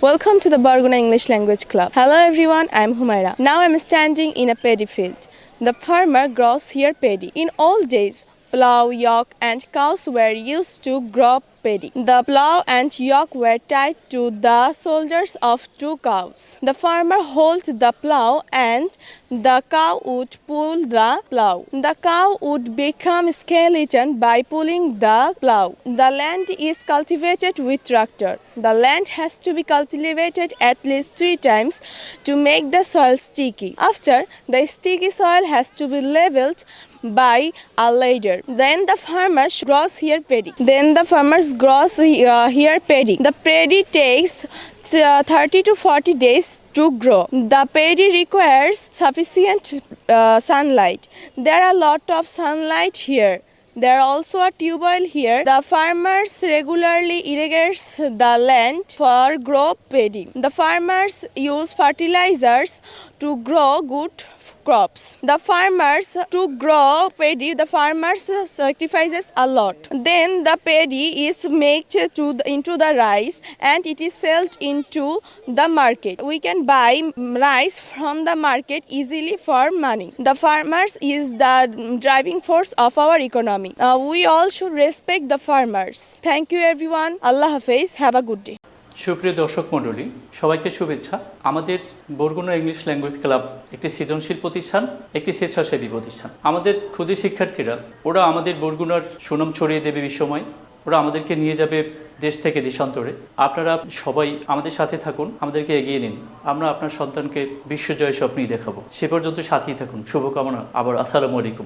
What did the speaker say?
Welcome to the Barguna English Language Club. Hello everyone, I am Humaira. Now I am standing in a paddy field. The farmer grows here paddy. In old days, plough, yoke and cows were used to grow paddy. The plough and yoke were tied to the shoulders of two cows. The farmer held the plough and the cow would pull the plough. The cow would become skeleton by pulling the plough. The land is cultivated with tractor. The land has to be cultivated at least 3 times to make the soil sticky. After, the sticky soil has to be leveled by a ladder. Then the farmers grows here paddy. The paddy takes 30 to 40 days to grow. The paddy requires sufficient sunlight. There are a lot of sunlight here. There are also a tubewell here. The farmers regularly irrigates the land for grow paddy. The farmers use fertilizers to grow good crops. The farmers sacrifices a lot. Then the paddy is made into the rice and it is sold into the market. We can buy rice from the market easily for money. The farmers is the driving force of our economy. We all should respect the farmers. Thank you everyone. Allah Hafiz. Have a good day. সুপ্রিয় দর্শক মণ্ডলী, সবাইকে শুভেচ্ছা। আমাদের Barguna English language club একটি সৃজনশীল প্রতিষ্ঠান, একটি স্বেচ্ছাসেবী প্রতিষ্ঠান। আমাদের ক্ষুদে শিক্ষার্থীরা ওরা আমাদের বরগুনার সুনাম ছড়িয়ে দেবে বিশ্বময়। ওরা আমাদেরকে নিয়ে যাবে দেশ থেকে দেশান্তরে। আপনারা সবাই আমাদের সাথে থাকুন, আমাদেরকে এগিয়ে নিন। আমরা আপনার সন্তানকে বিশ্বজয় স্বপ্নই দেখাবো। সে পর্যন্ত সাথেই থাকুন। শুভকামনা। আবার আসসালামু আলাইকুম।